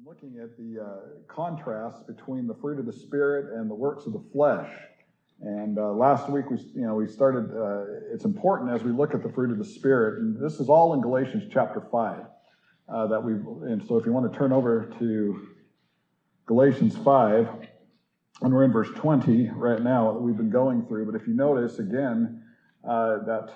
been looking at the contrast between the fruit of the Spirit and the works of the flesh. And last week we started. It's important as we look at the fruit of the Spirit, and this is all in Galatians chapter 5. And so if you want to turn over to Galatians 5, and we're in verse 20 right now that we've been going through. But if you notice again that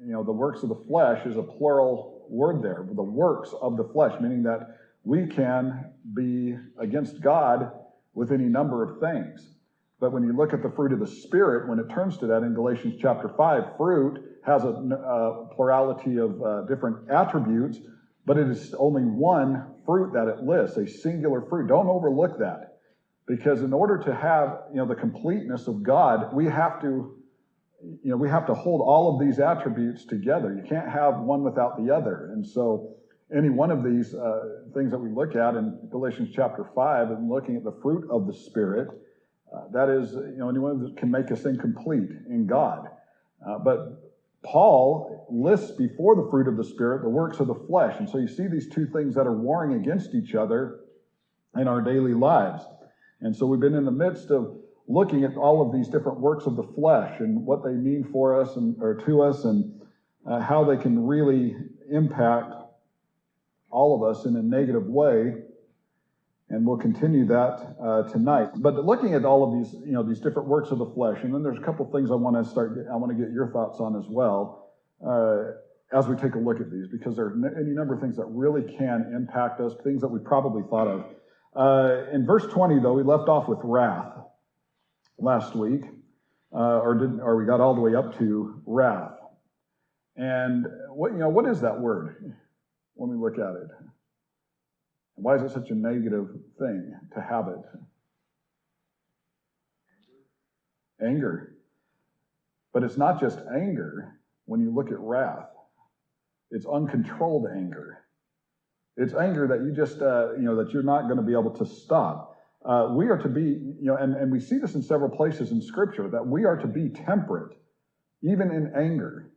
the works of the flesh is a plural word there. The works of the flesh, meaning that we can be against God with any number of things. But when you look at the fruit of the Spirit, when it turns to that in Galatians chapter 5, fruit has a plurality of different attributes, but it is only one fruit that it lists, a singular fruit. Don't overlook that, because in order to have the completeness of God, we have to hold all of these attributes together. You can't have one without the other. And so any one of these things that we look at in Galatians chapter 5 and looking at the fruit of the Spirit, that is, anyone that can make us incomplete in God. But Paul lists before the fruit of the Spirit the works of the flesh. And so you see these two things that are warring against each other in our daily lives. And so we've been in the midst of looking at all of these different works of the flesh and what they mean for us or to us, and how they can really impact all of us in a negative way. And we'll continue that tonight. But looking at all of these, these different works of the flesh, and then there's a couple things I want to get your thoughts on as well as we take a look at these, because there are any number of things that really can impact us, things that we probably thought of. In verse 20, though, we left off with wrath last week, or we got all the way up to wrath. And what is that word when we look at it? Why is it such a negative thing to have it? Anger. But it's not just anger when you look at wrath. It's uncontrolled anger. It's anger that you just, that you're not going to be able to stop. We are to be, and we see this in several places in Scripture, that we are to be temperate, even in anger.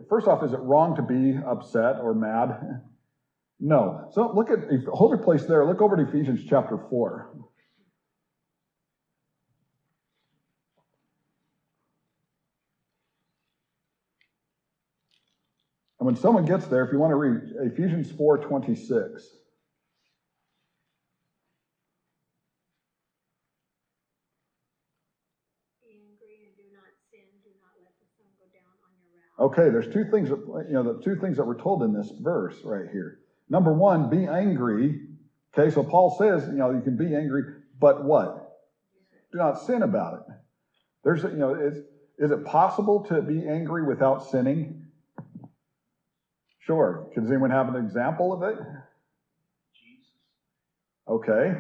First off, is it wrong to be upset or mad? No. So hold your place there. Look over to Ephesians chapter 4. And when someone gets there, if you want to read Ephesians 4:26. Okay, there's two things the two things that we're told in this verse right here. Number one, be angry. Okay, so Paul says, you can be angry, but what? Do not sin about it. There's, is it possible to be angry without sinning? Sure. Does anyone have an example of it? Jesus. Okay.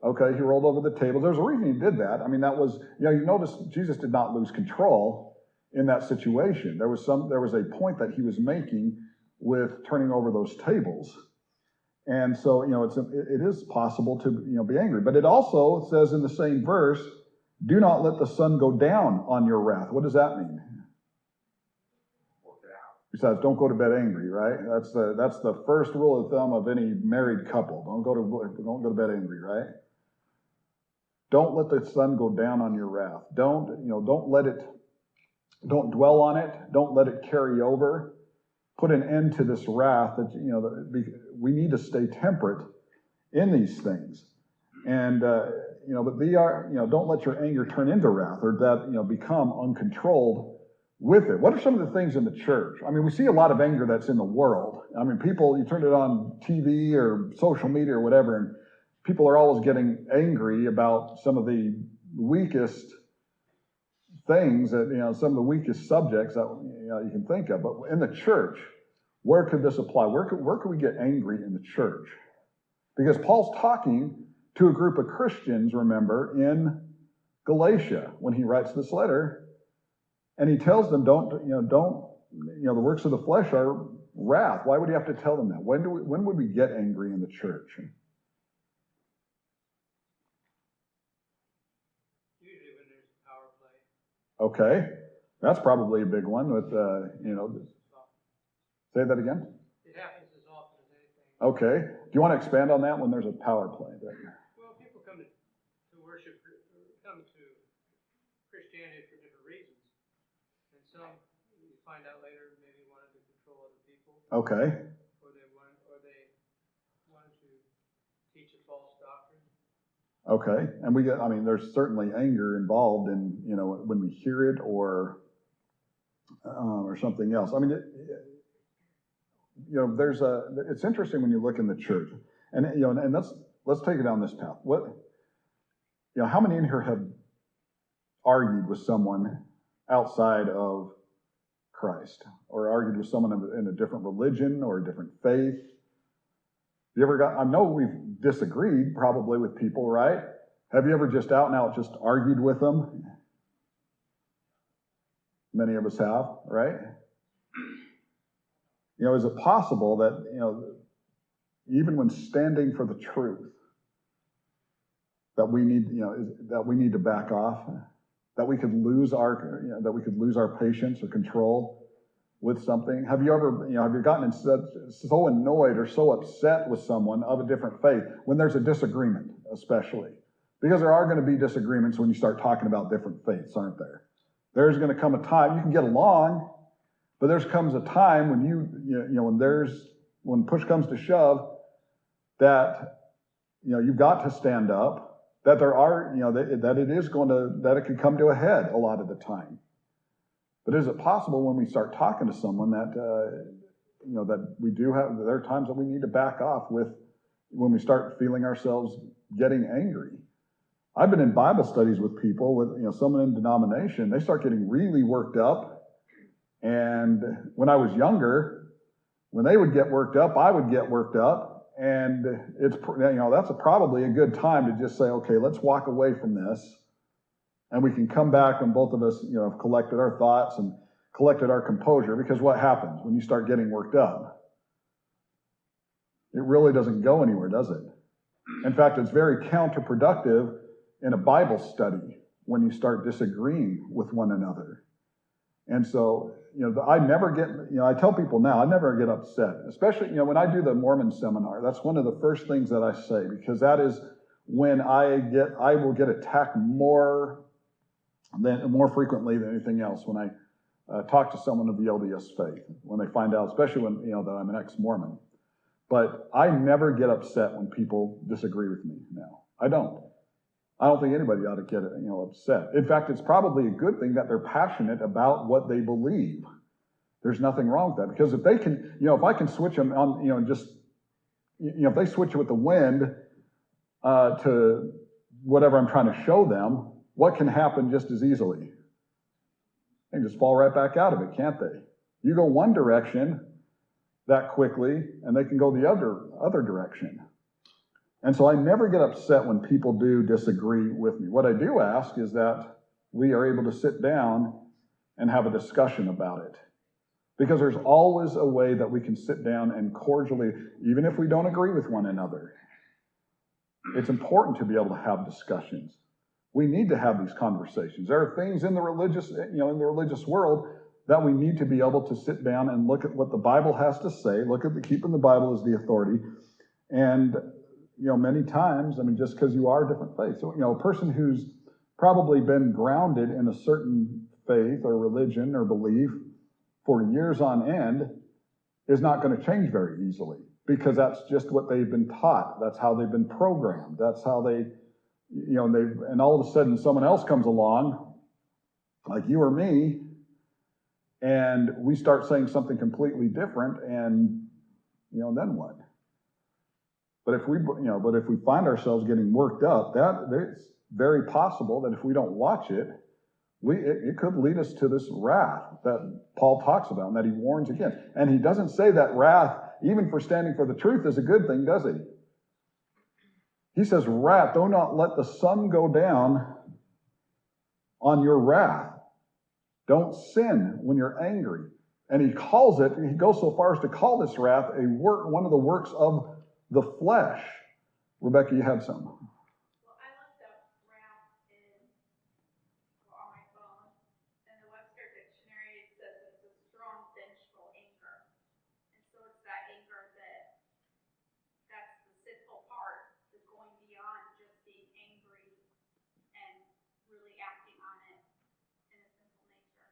Okay, he rolled over the table. There's a reason he did that. I mean, that was, you notice Jesus did not lose control in that situation. There was a point that he was making with turning over those tables. And so, it is possible to, be angry. But it also says in the same verse, do not let the sun go down on your wrath. What does that mean? Besides, don't go to bed angry, right? That's the first rule of thumb of any married couple. Don't go to bed angry, right? Don't let the sun go down on your wrath. Don't dwell on it. Don't let it carry over. Put an end to this wrath. We need to stay temperate in these things, and but don't let your anger turn into wrath, or that become uncontrolled with it. What are some of the things in the church? I mean, we see a lot of anger that's in the world. I mean, people, you turn it on TV or social media or whatever, and people are always getting angry about some of the weakest things that, some of the weakest subjects that you can think of. But in the church, where could this apply? Where could we get angry in the church? Because Paul's talking to a group of Christians, remember, in Galatia when he writes this letter, and he tells them, the works of the flesh are wrath. Why would he have to tell them that? When would we get angry in the church? Usually when there's power play. Okay, that's probably a big one with, say that again? It happens as often as anything. Okay. Do you want to expand on that when there's a power play there? Well, people come to worship, come to Christianity for different reasons. And some, you find out later, maybe wanted to control other people. Okay. Or they wanted to teach a false doctrine. Okay. And there's certainly anger involved in, when we hear it or something else. It's interesting when you look in the church, and let's take it down this path. How many in here have argued with someone outside of Christ, or argued with someone in a different religion or a different faith? I know we've disagreed probably with people, right? Have you ever just out and out just argued with them? Many of us have, right? Is it possible that, even when standing for the truth, that we need to back off, that we could lose our patience or control with something? Have you gotten so annoyed or so upset with someone of a different faith when there's a disagreement, especially? Because there are going to be disagreements when you start talking about different faiths, aren't there? There's going to come a time you can get along, but there comes a time when when push comes to shove, that you've got to stand up. That there are that it can come to a head a lot of the time. But is it possible when we start talking to someone that there are times that we need to back off with when we start feeling ourselves getting angry? I've been in Bible studies with people with someone in denomination. They start getting really worked up, and when I was younger, when they would get worked up, I would get worked up, and that's probably a good time to just say, okay, let's walk away from this, and we can come back when both of us have collected our thoughts and collected our composure. Because what happens when you start getting worked up? It really doesn't go anywhere, does it? In fact, it's very counterproductive in a Bible study when you start disagreeing with one another. And so, I never get, I tell people now, I never get upset, especially, when I do the Mormon seminar. That's one of the first things that I say, because that is when I will get attacked more frequently than anything else when I talk to someone of the LDS faith, when they find out, especially when, that I'm an ex-Mormon. But I never get upset when people disagree with me now. I don't think anybody ought to get upset. In fact, it's probably a good thing that they're passionate about what they believe. There's nothing wrong with that, because if they can, if I can switch them on, if they switch it with the wind to whatever I'm trying to show them, what can happen just as easily? They can just fall right back out of it, can't they? You go one direction that quickly, and they can go the other direction. And so I never get upset when people do disagree with me. What I do ask is that we are able to sit down and have a discussion about it. Because there's always a way that we can sit down and cordially, even if we don't agree with one another, it's important to be able to have discussions. We need to have these conversations. There are things in the religious world that we need to be able to sit down and look at what the Bible has to say, keeping the Bible as the authority. And many times, just because you are a different faith. So, a person who's probably been grounded in a certain faith or religion or belief for years on end is not going to change very easily, because that's just what they've been taught. That's how they've been programmed. That's how and all of a sudden someone else comes along, like you or me, and we start saying something completely different, and, then what? But if we find ourselves getting worked up, it's very possible that if we don't watch it, it could lead us to this wrath that Paul talks about and that he warns against. And he doesn't say that wrath, even for standing for the truth, is a good thing, does he? He says, wrath, do not let the sun go down on your wrath. Don't sin when you're angry. And he goes so far as to call this wrath one of the works of the flesh. Rebecca, you had some. Well, I looked up wrath on my phone, and the Webster Dictionary says it's a strong, vengeful anger. And so it's that anger that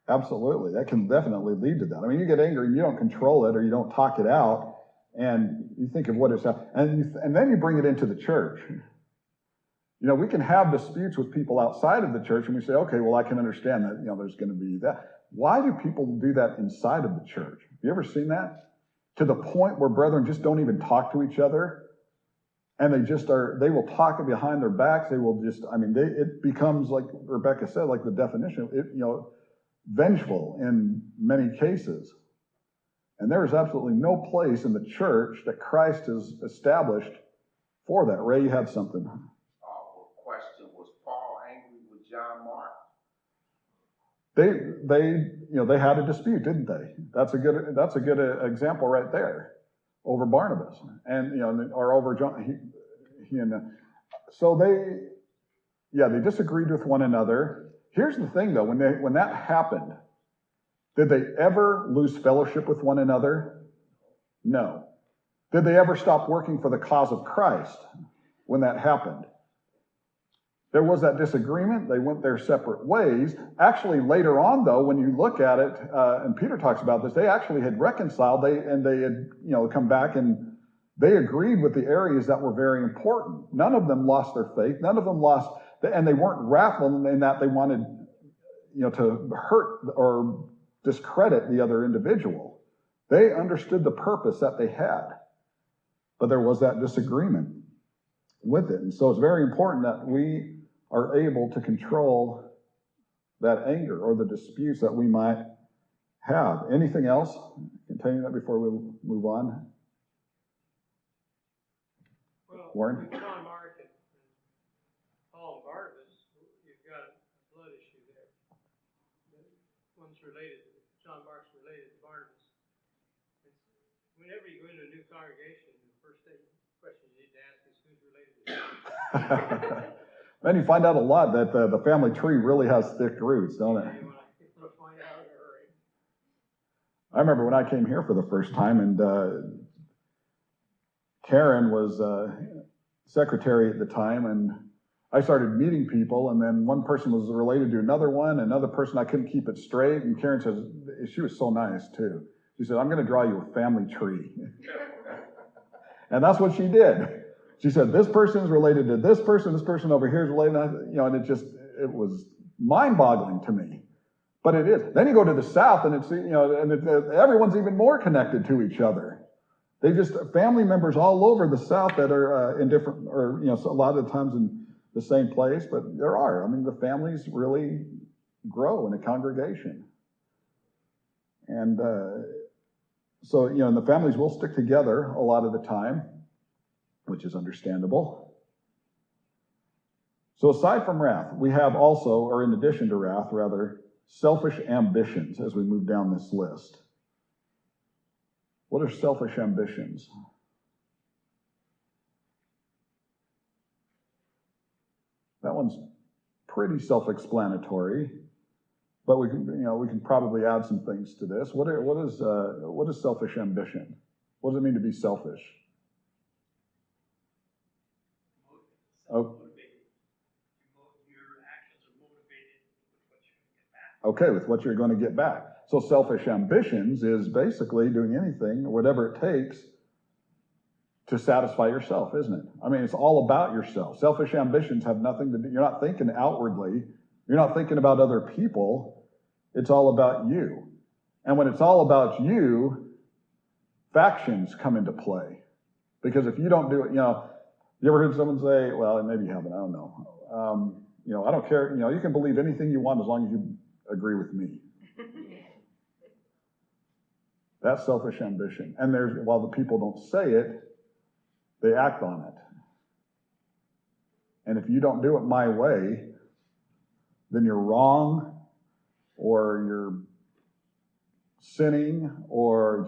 Absolutely. That can definitely lead to that. I mean, you get angry and you don't control it or you don't talk it out, and you think of what is happening, and then you bring it into the church. We can have disputes with people outside of the church, and we say, okay, well, I can understand that, there's going to be that. Why do people do that inside of the church? Have you ever seen that? To the point where brethren just don't even talk to each other, and they will talk behind their backs. They will it becomes, like Rebecca said, like the definition, vengeful in many cases. And there is absolutely no place in the church that Christ has established for that. Ray, you had something. Question: was Paul angry with John Mark? They had a dispute, didn't they? That's a good example right there, over Barnabas and or over John. So they disagreed with one another. Here's the thing, though: when that happened, did they ever lose fellowship with one another? No. Did they ever stop working for the cause of Christ when that happened? There was that disagreement. They went their separate ways. Actually, later on, though, when you look at it, and Peter talks about this, they actually had reconciled. They had come back, and they agreed with the areas that were very important. None of them lost their faith. None of them lost, and they weren't wrathful in that they wanted, to hurt or discredit the other individual. They understood the purpose that they had, but there was that disagreement with it. And so it's very important that we are able to control that anger or the disputes that we might have. Anything else? Continue that before we move on. Well, Warren? with John Mark and Paul and Barnabas, you've got a blood issue there. One's related. John Mark's related to Barnabas. Whenever you go into a new congregation, the first question you need to ask is who's related to who. Then you find out a lot that the family tree really has thick roots, don't it? You want to find out in a hurry. I remember when I came here for the first time, and Karen was secretary at the time, and I started meeting people, and then one person was related to another person I couldn't keep it straight, and Karen says, she was so nice too. She said, I'm going to draw you a family tree. And that's what she did. She said, this person is related to this person over here is related to, and it was mind-boggling to me. But it is. Then you go to the South, and it's, everyone's even more connected to each other. They just, family members all over the South that are in different, or, a lot of the times in the same place, but there are. I mean, the families really grow in a congregation. And so, and the families will stick together a lot of the time, which is understandable. So aside from wrath, we have also, or in addition to wrath, rather, selfish ambitions as we move down this list. What are selfish ambitions? That one's pretty self-explanatory, but we can probably add some things to this. What is selfish ambition? What does it mean to be selfish? Oh. Your actions are motivated with what you're going to get back. Okay, with what you're going to get back. So selfish ambitions is basically doing anything, or whatever it takes, to satisfy yourself, isn't it? I mean, it's all about yourself. Selfish ambitions have nothing to do, you're not thinking outwardly, you're not thinking about other people, it's all about you. And when it's all about you, factions come into play. Because if you don't do it, you ever heard someone say, well, maybe you haven't, I don't know. I don't care, you can believe anything you want as long as you agree with me. That's selfish ambition. And while the people don't say it, they act on it. And if you don't do it my way, then you're wrong, or you're sinning, or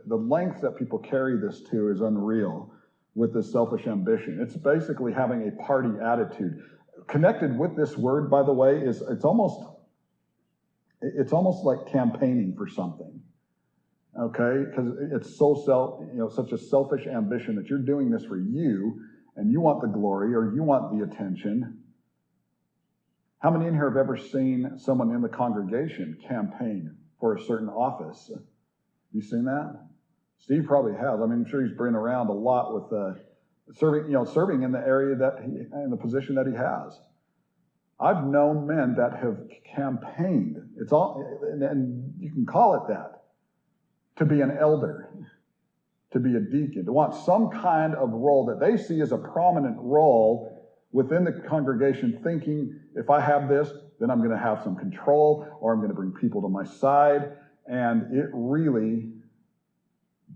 the length that people carry this to is unreal with this selfish ambition. It's basically having a party attitude. Connected with this word, by the way, is it's almost like campaigning for something. Okay, because it's such a selfish ambition that you're doing this for you, and you want the glory or you want the attention. How many in here have ever seen someone in the congregation campaign for a certain office? You seen that? Steve probably has. I mean, I'm sure he's been around a lot with serving in the area in the position that he has. I've known men that have campaigned. It's all, and you can call it that, to be an elder, to be a deacon, to want some kind of role that they see as a prominent role within the congregation, thinking, if I have this, then I'm going to have some control, or I'm going to bring people to my side. And it really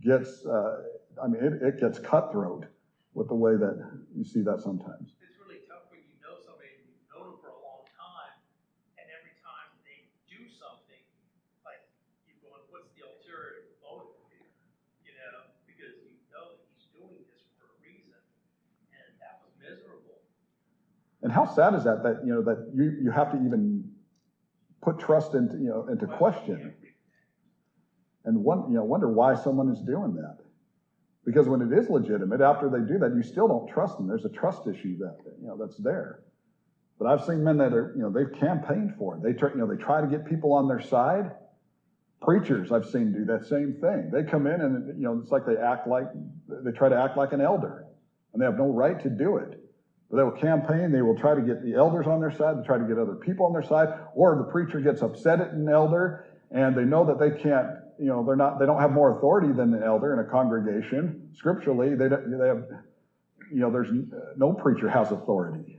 gets, it gets cutthroat with the way that you see that sometimes. It's really tough when you know somebody and you've known them for a long time, and every time they do something, like you're going, what's the ulterior motive here? You know, because you know that he's doing this for a reason, and that was miserable. And how sad is that you have to even put trust into question, and wonder why someone is doing that. Because when it is legitimate, after they do that, you still don't trust them. There's a trust issue that's there. But I've seen men that are they've campaigned for it. They try to get people on their side. Preachers I've seen do that same thing. They come in and it's like they try to act like an elder, and they have no right to do it. But they will campaign. They will try to get the elders on their side. They try to get other people on their side. Or the preacher gets upset at an elder, and they know that they can't. They don't have more authority than an elder in a congregation. Scripturally, they have. There's no preacher has authority.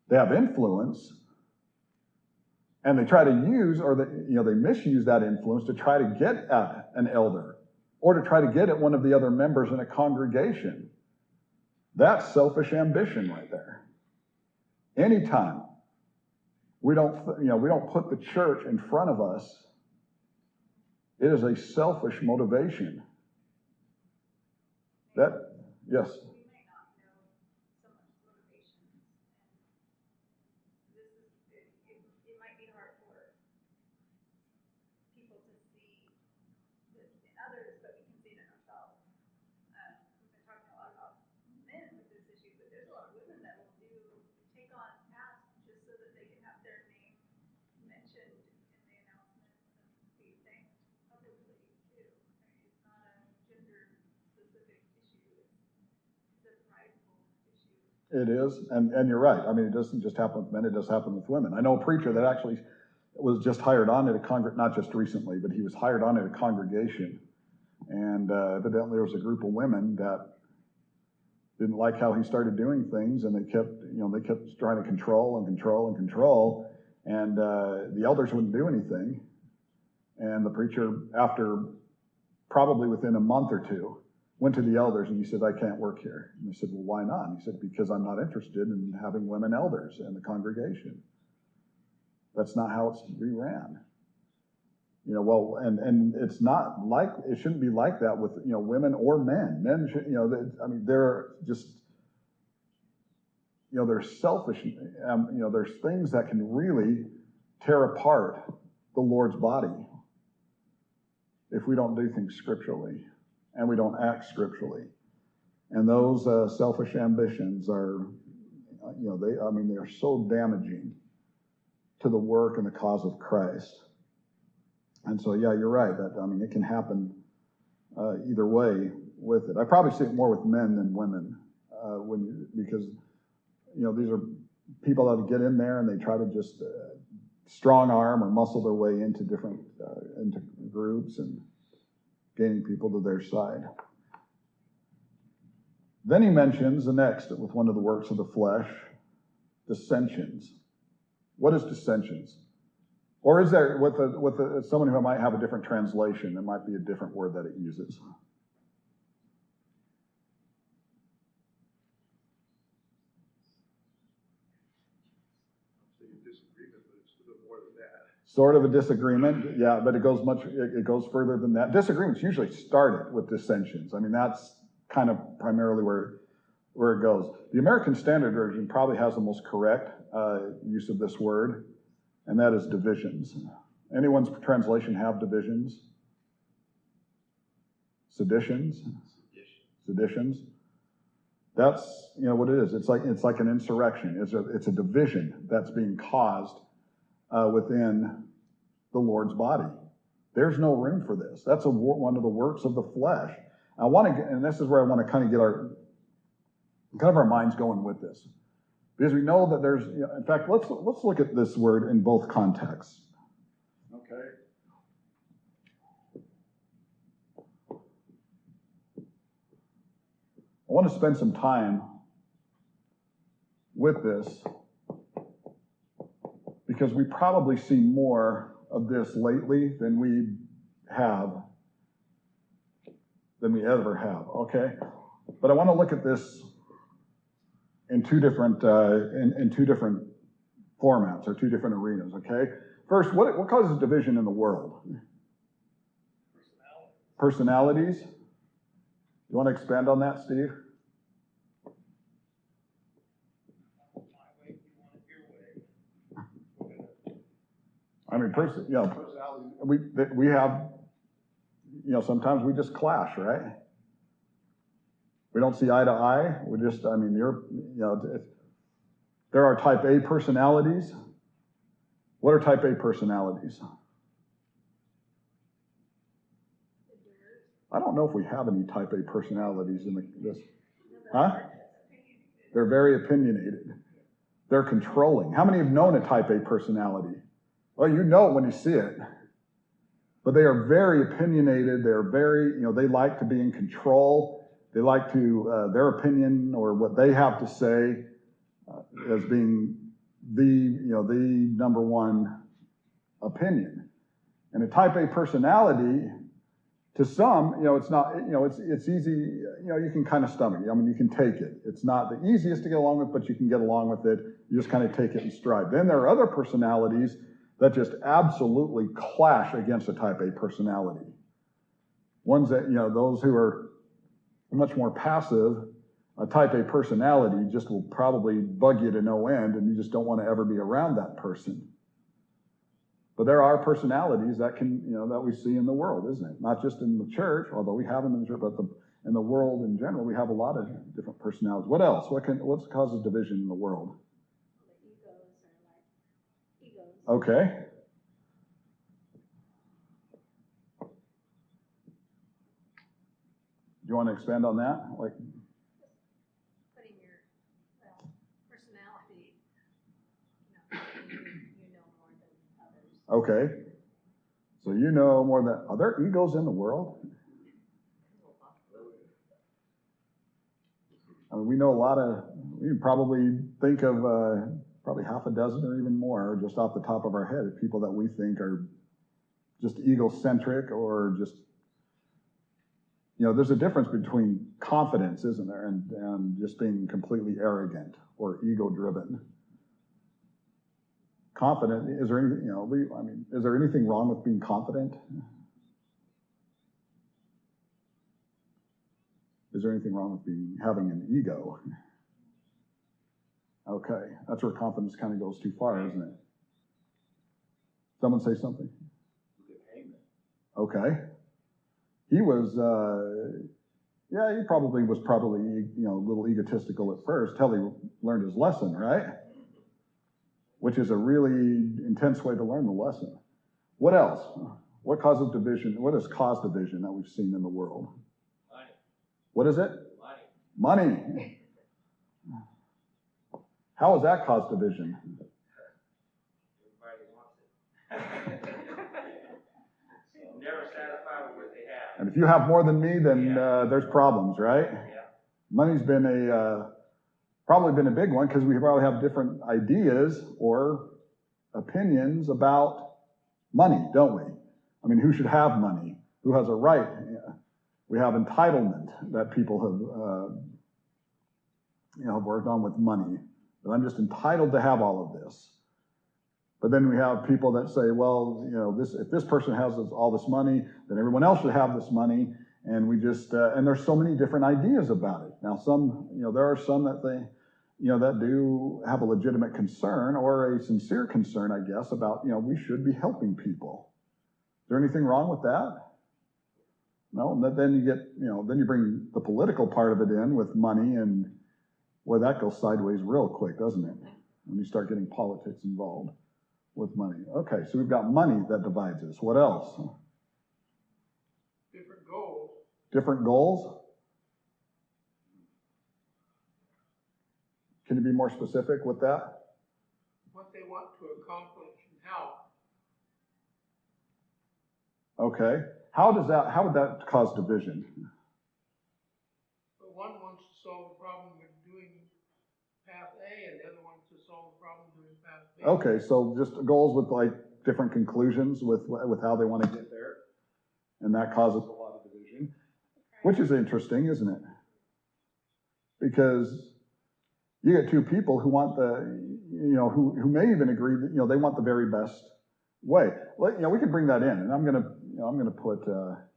They have influence, and they try to use, or they misuse that influence to try to get at an elder, or to try to get at one of the other members in a congregation. That's selfish ambition right there. Anytime we don't put the church in front of us, it is a selfish motivation. Yes. We might not know someone's motivation, and it might be hard for people to see this in others, but we can see it in ourselves. We've been talking a lot about men with this issue, but there's a lot of women that will take on tasks just so that they can have their name mentioned in the announcements and be thanked publicly too. I mean, it's not a gender-specific issue; it's a prideful issue. It is, and you're right. I mean, it doesn't just happen with men; it does happen with women. I know a preacher that actually was just hired on at a not just recently, but he was hired on at a congregation, and evidently there was a group of women that didn't like how he started doing things, and they kept trying to control, and the elders wouldn't do anything. And the preacher, after probably within a month or two, went to the elders and he said, "I can't work here." And they said, "Well, why not?" And he said, "Because I'm not interested in having women elders in the congregation. That's not how it's to be ran." And it's not like, it shouldn't be like that with, women or men. Men should, they're just, they're selfish. There's things that can really tear apart the Lord's body if we don't do things scripturally and we don't act scripturally. And those selfish ambitions are, they are so damaging to the work and the cause of Christ. And so, yeah, you're right. It can happen either way with it. I probably see it more with men than women, because these are people that get in there and they try to just strong arm or muscle their way into different into groups and gaining people to their side. Then he mentions the next with one of the works of the flesh, dissensions. What is dissensions? Or is there, with someone who might have a different translation, there might be a different word that it uses? Disagreement, but it's a little more than that. Sort of a disagreement, yeah, but it goes further than that. Disagreements usually started with dissensions. That's kind of primarily where it goes. The American Standard Version probably has the most correct use of this word, and that is divisions. Anyone's translation have divisions? Seditions? Seditions. That's, what it is. It's like an insurrection. It's a division that's being caused within the Lord's body. There's no room for this. That's one of the works of the flesh. I want to, and this is where I want to kind of get our minds going with this, because we know that there's. In fact, let's look at this word in both contexts. Okay. I want to spend some time with this because we probably see more of this lately than we ever have, okay? But I want to look at this in two different formats or two different arenas, okay? First, what causes division in the world? Personalities. You want to expand on that, Steve? I mean, we have, sometimes we just clash, right? We don't see eye to eye. There are type A personalities. What are type A personalities? I don't know if we have any type A personalities in this. Huh? They're very opinionated. They're controlling. How many have known a type A personality? Well, you know it when you see it. But they are very opinionated. They're very, they like to be in control. They like to, their opinion or what they have to say as being the number one opinion. And a type A personality, to some, it's not, it's easy, you can kind of stomach it. I mean, you can take it. It's not the easiest to get along with, but you can get along with it. You just kind of take it in stride. Then there are other personalities that just absolutely clash against a type A personality. Ones that, those who are much more passive, a type A personality just will probably bug you to no end, and you just don't want to ever be around that person. But there are personalities that that we see in the world, isn't it? Not just in the church, although we have them in the church, but in the world in general, we have a lot of different personalities. What else? What causes division in the world? Okay. Do you want to expand on that? Like putting your personality, you know more than others. Okay. So you know more than, are there egos in the world? I mean, we know we can probably think of probably half a dozen or even more just off the top of our head of people that we think are just egocentric or just, there's a difference between confidence, isn't there, and just being completely arrogant or ego-driven. Confident, is there anything, is there anything wrong with being confident? Is there anything wrong with having an ego? Okay, that's where confidence kind of goes too far, isn't it? Someone say something? Okay. He was, he probably was a little egotistical at first, till he learned his lesson, right? Which is a really intense way to learn the lesson. What else? What causes division? What has caused division that we've seen in the world? Money. What is it? Money. Money. How has that caused division? Everybody wants it. Never satisfied with what they have. And if you have more than me, then there's problems, right? Yeah. Money's been probably been a big one because we probably have different ideas or opinions about money, don't we? I mean, who should have money? Who has a right? We have entitlement that people have worked on with money. That I'm just entitled to have all of this. But then we have people that say, well, if this person has all this money, then everyone else should have this money. And we just, and there's so many different ideas about it. Now, there are some that that do have a legitimate concern or a sincere concern, I guess, about, we should be helping people. Is there anything wrong with that? No, and then you get, then you bring the political part of it in with money and Well, that goes sideways real quick, doesn't it? When you start getting politics involved with money. Okay, so we've got money that divides us. What else? Different goals. Different goals? Can you be more specific with that? What they want to accomplish and how. Okay. How would that cause division? But one wants to solve the problem with doing path A, and the other wants to solve the problem doing path B. Okay, so just goals with like different conclusions with how they want to get there. And that causes a lot of division, which is interesting, isn't it? Because you get two people who want who may even agree that, they want the very best way. We could bring that in, and I'm gonna put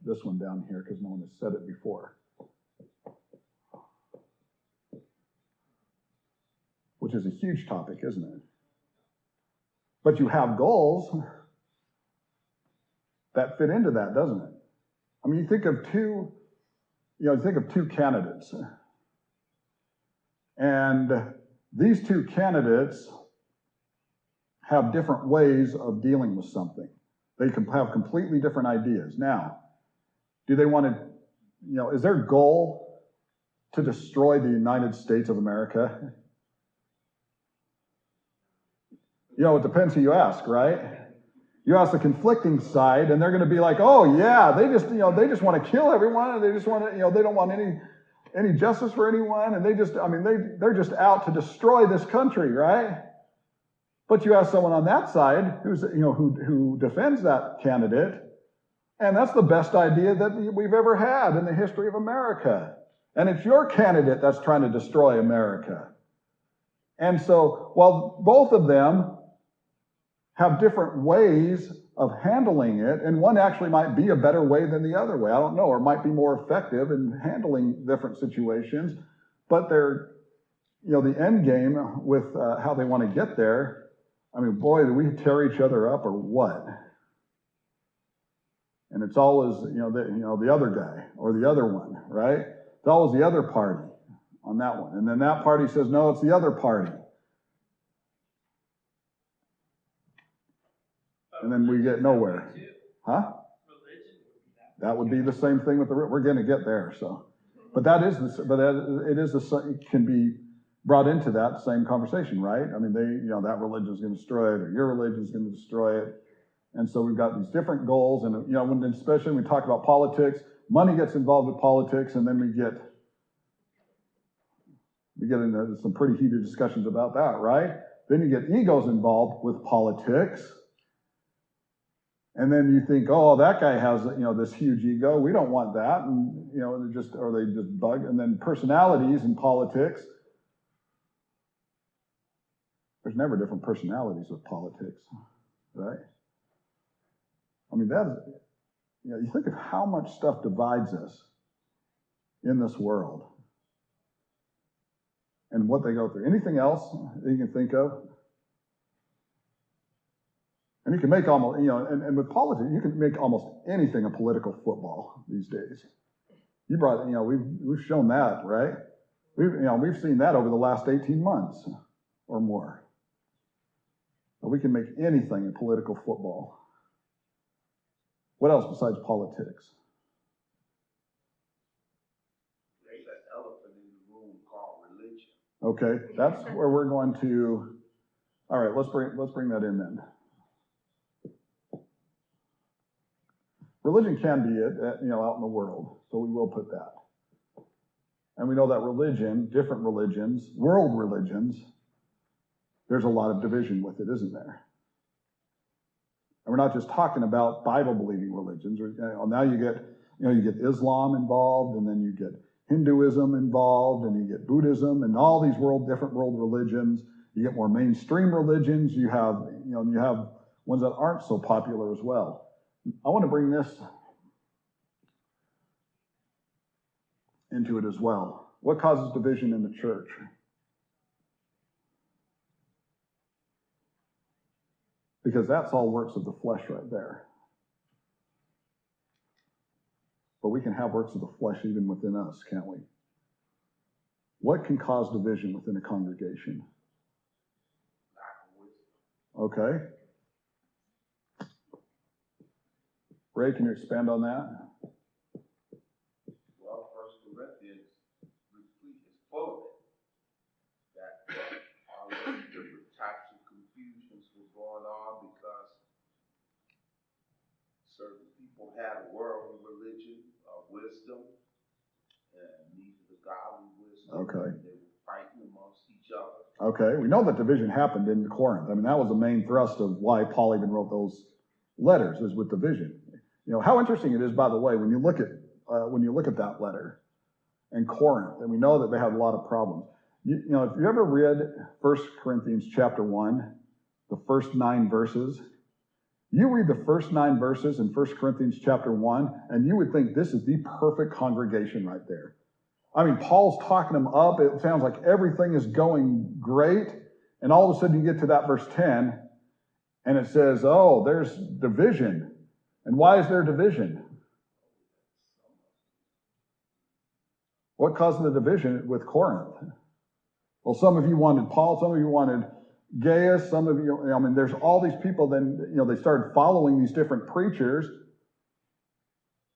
this one down here because no one has said it before, which is a huge topic, isn't it? But you have goals that fit into that, doesn't it? I mean, you think of two candidates. And these two candidates have different ways of dealing with something. They can have completely different ideas. Now, do they want to, is their goal to destroy the United States of America? It depends who you ask, right? You ask the conflicting side, and they're going to be like, oh yeah, they just want to kill everyone, and they just want to, they don't want any justice for anyone, and they're just out to destroy this country, right? But you have someone on that side who defends that candidate, and that's the best idea that we've ever had in the history of America. And it's your candidate that's trying to destroy America. And so, while both of them have different ways of handling it, and one actually might be a better way than the other way, I don't know, or might be more effective in handling different situations, but they're, the end game with how they want to get there, I mean, boy, do we tear each other up or what? And it's always, the other guy or the other one, right? It's always the other party on that one. And then that party says, no, it's the other party. And then we get nowhere. Huh? That would be the same thing with we're going to get there. So, but it can be brought into that same conversation, right? I mean, that religion is going to destroy it, or your religion is going to destroy it. And so we've got these different goals, and especially when we talk about politics, money gets involved with politics, and then we get into some pretty heated discussions about that, right? Then you get egos involved with politics. And then you think, oh, that guy has, this huge ego. We don't want that. And, they just bug. And then personalities in politics. There's never different personalities with politics, right? I mean, you think of how much stuff divides us in this world and what they go through. Anything else that you can think of? And you can make almost, and with politics, you can make almost anything a political football these days. You brought, we've shown that, right? We've seen that over the last 18 months or more. But we can make anything a political football. What else besides politics? There's that elephant in the room called religion. Okay, that's where we're going to. All right, let's bring that in then. Religion can be out in the world, so we will put that. And we know that different religions, world religions, there's a lot of division with it, isn't there? And we're not just talking about Bible-believing religions. Now you get Islam involved, and then you get Hinduism involved, and you get Buddhism, and all these different world religions. You get more mainstream religions. You have ones that aren't so popular as well. I want to bring this into it as well. What causes division in the church? Because that's all works of the flesh right there. But we can have works of the flesh even within us, can't we? What can cause division within a congregation? Okay. Ray, can you expand on that? Well, First Corinthians is full of it. That all these different types of confusions were going on because certain people had worldly religion, wisdom, and needed the godly wisdom. Okay. They were fighting amongst each other. Okay, we know that division happened in Corinth. I mean, that was the main thrust of why Paul even wrote those letters, is with division. You know, how interesting it is, by the way, when you look at that letter in Corinth, and we know that they had a lot of problems. You know, if you ever read 1 Corinthians chapter 1, the first 9 verses, you read the first 9 verses in 1 Corinthians chapter 1, and you would think this is the perfect congregation right there. I mean, Paul's talking them up. It sounds like everything is going great. And all of a sudden you get to that verse 10, and it says, oh, there's division. And why is there division? What caused the division with Corinth? Well, some of you wanted Paul, some of you wanted Gaius, some of you, I mean, there's all these people. Then, you know, they started following these different preachers,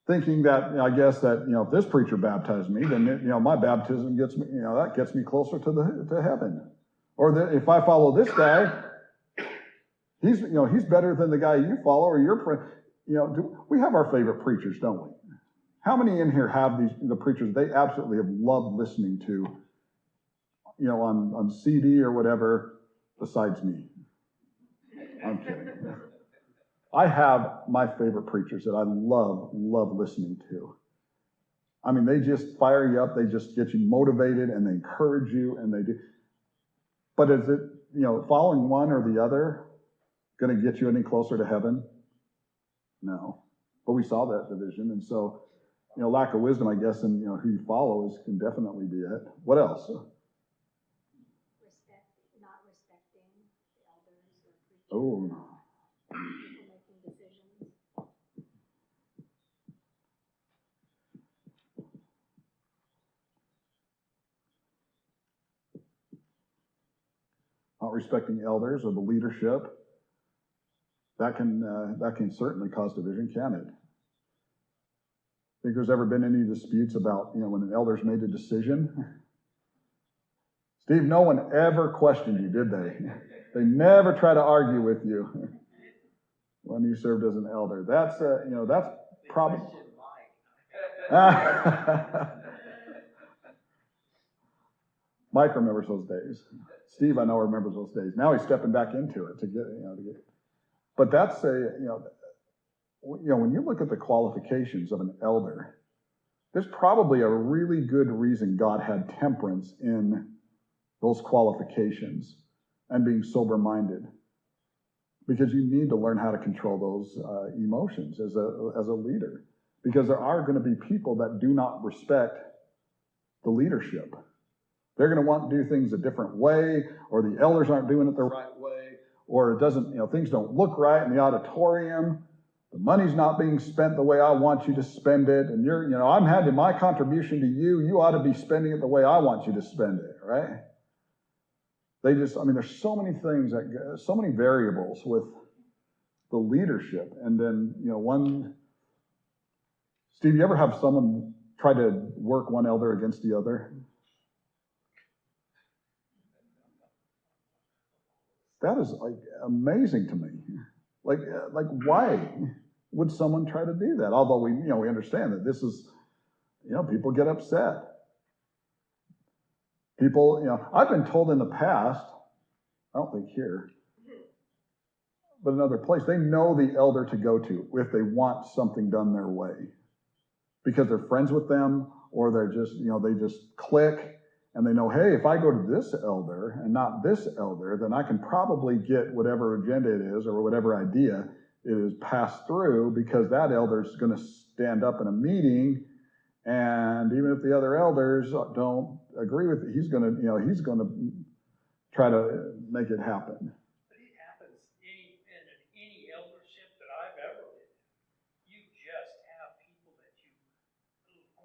thinking that, I guess that, you know, if this preacher baptized me, then, you know, my baptism gets me, you know, that gets me closer to heaven. Or that if I follow this guy, he's better than the guy you follow, or your friend. You know, we have our favorite preachers, don't we? How many in here have the preachers they absolutely have loved listening to, you know, on CD or whatever, besides me? I'm kidding. I have my favorite preachers that I love listening to. I mean, they just fire you up, they just get you motivated, and they encourage you, and they do. But is it, you know, following one or the other going to get you any closer to heaven? No. But we saw that division, and so, you know, lack of wisdom, I guess, and, you know, who you follow can definitely be it. What else? Not respecting the elders or preachers. Oh. People making decisions. Not respecting elders or the leadership. That can certainly cause division, can it? Think there's ever been any disputes about, you know, when an elder's made a decision? Steve, no one ever questioned you, did they? They never try to argue with you when you served as an elder. That's, you know, that's probably. Mike remembers those days. Steve, I know, remembers those days. Now he's stepping back into it to get. But that's you know, when you look at the qualifications of an elder, there's probably a really good reason God had temperance in those qualifications and being sober-minded, because you need to learn how to control those emotions as a leader, because there are going to be people that do not respect the leadership. They're going to want to do things a different way, or the elders aren't doing it the right way, or it doesn't, you know, things don't look right in the auditorium. The money's not being spent the way I want you to spend it, and you know, I'm handing my contribution to you. You ought to be spending it the way I want you to spend it, right? They just, I mean, there's so many things, so many variables with the leadership. And then, you know, Steve, you ever have someone try to work one elder against the other? That is like amazing to me. Like why would someone try to do that? Although we understand that this is, you know, people get upset. People, you know, I've been told in the past, I don't think here, but another place, they know the elder to go to if they want something done their way, because they're friends with them, or they're just, you know, they just click, and they know, hey, if I go to this elder and not this elder, then I can probably get whatever agenda it is or whatever idea it is passed through, because that elder is going to stand up in a meeting, and even if the other elders don't agree with it, he's going to try to make it happen. But it happens in any eldership that I've ever been in. You just have people that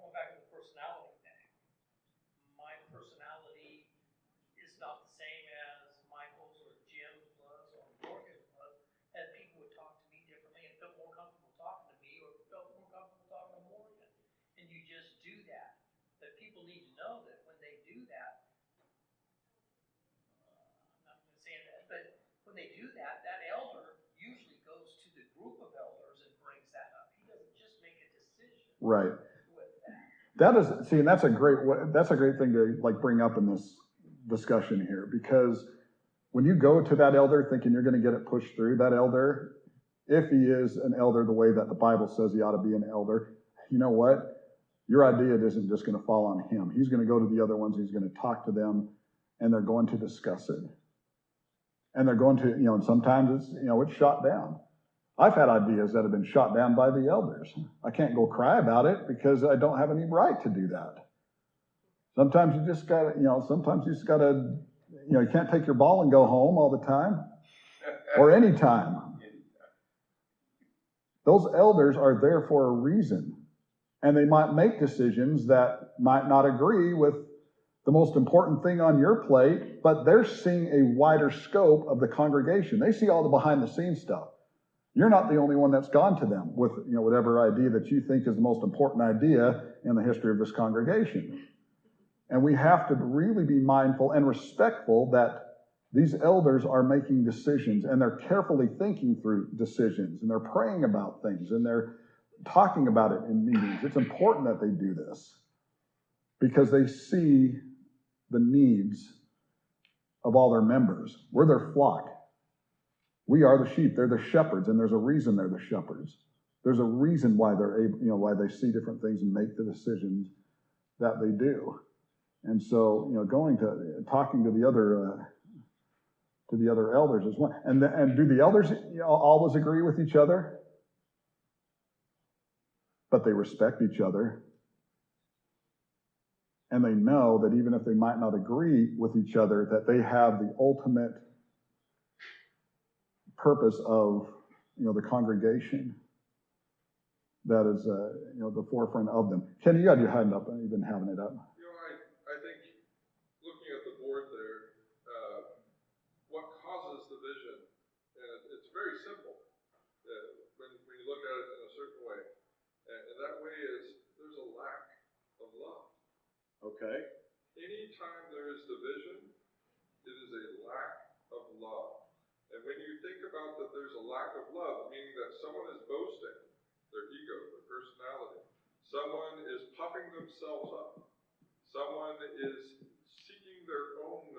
going back to the personality thing. My personality it's not the same as Michael's or Jim's was or Morgan's was, and people would talk to me differently and felt more comfortable talking to me or felt more comfortable talking to Morgan. And you just do that. That people need to know that when they do that, I'm not going to say that, but when they do that, that elder usually goes to the group of elders and brings that up. He doesn't just make a decision. Right. With that. That is, see, and that's a great thing to like bring up in this discussion here, because when you go to that elder thinking you're going to get it pushed through, that elder, if he is an elder the way that the Bible says he ought to be an elder, you know what? Your idea isn't just going to fall on him. He's going to go to the other ones, he's going to talk to them, and they're going to discuss it. And they're going to, and sometimes it's, it's shot down. I've had ideas that have been shot down by the elders. I can't go cry about it because I don't have any right to do that. Sometimes you just gotta, you can't take your ball and go home all the time or any time. Those elders are there for a reason, and they might make decisions that might not agree with the most important thing on your plate, but they're seeing a wider scope of the congregation. They see all the behind the scenes stuff. You're not the only one that's gone to them with, whatever idea that you think is the most important idea in the history of this congregation. And we have to really be mindful and respectful that these elders are making decisions, and they're carefully thinking through decisions, and they're praying about things, and they're talking about it in meetings. It's important that they do this because they see the needs of all their members. We're their flock. We are the sheep. They're the shepherds, and there's a reason they're the shepherds. There's a reason why they're able, why they see different things and make the decisions that they do. And so, talking to the other elders as well. And do the elders always agree with each other? But they respect each other. And they know that even if they might not agree with each other, that they have the ultimate purpose of, the congregation that is, the forefront of them. Kenny, you had your hand up, and you've been having it up. I think looking at the board there, what causes division, and it's very simple when you look at it in a certain way, and that way is there's a lack of love. Okay. Anytime there is division, it is a lack of love. And when you think about that there's a lack of love, meaning that someone is boasting, their ego, their personality, someone is puffing themselves up, someone is seeking their own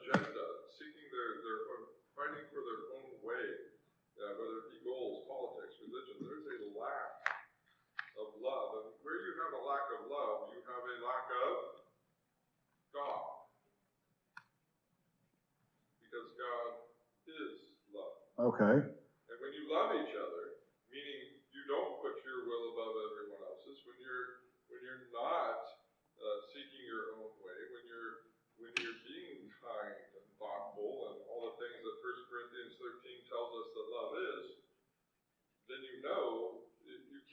agenda, seeking their own, fighting for their own way, whether it be goals, politics, religion, there's a lack of love. And where you have a lack of love, you have a lack of God. Because God is love. Okay. And when you love each other, meaning you don't put your will above everyone else's, when you're not seeking your own way, when you're being kind and thoughtful and all the things that 1 Corinthians 13 tells us that love is, then you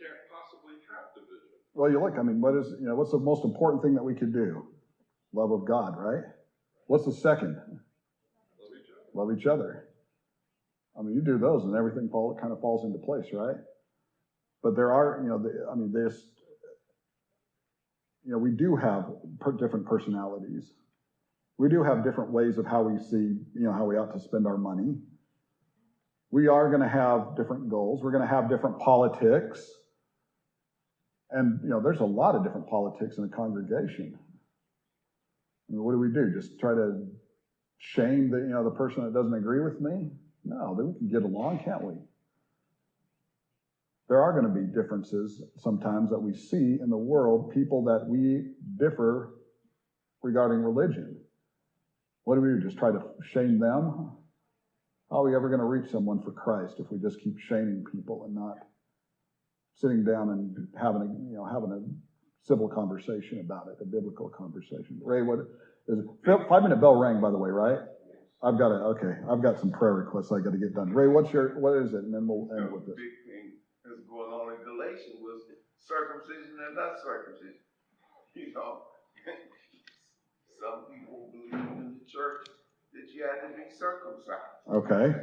can't possibly have division. Well, you look, what's the most important thing that we could do? Love of God, right? What's the second? Love each other. Love each other. You do those and everything kind of falls into place, right? But there are, we do have different personalities. We do have different ways of how we see, how we ought to spend our money. We are going to have different goals. We're going to have different politics. And, there's a lot of different politics in a congregation. What do? Just try to shame the person that doesn't agree with me? No, then we can get along, can't we? There are going to be differences sometimes that we see in the world, people that we differ regarding religion. What do? Just try to shame them? How are we ever going to reach someone for Christ if we just keep shaming people and not sitting down and having a civil conversation about it, a biblical conversation? Ray, what is it? 5-minute bell rang, by the way, right? I've got some prayer requests I got to get done. Ray, what is it? And then we'll end with this. The big thing that's going on in Galatians was circumcision and not circumcision. Some people believe you had to be circumcised. Okay.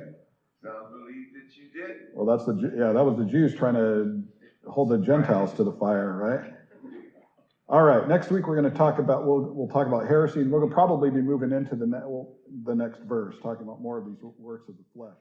Some believe that you didn't. Well, that was the Jews trying to hold the Gentiles to the fire, right? All right, next week we're going to talk about, we'll talk about heresy, and we're going to probably be moving into the next verse, talking about more of these works of the flesh.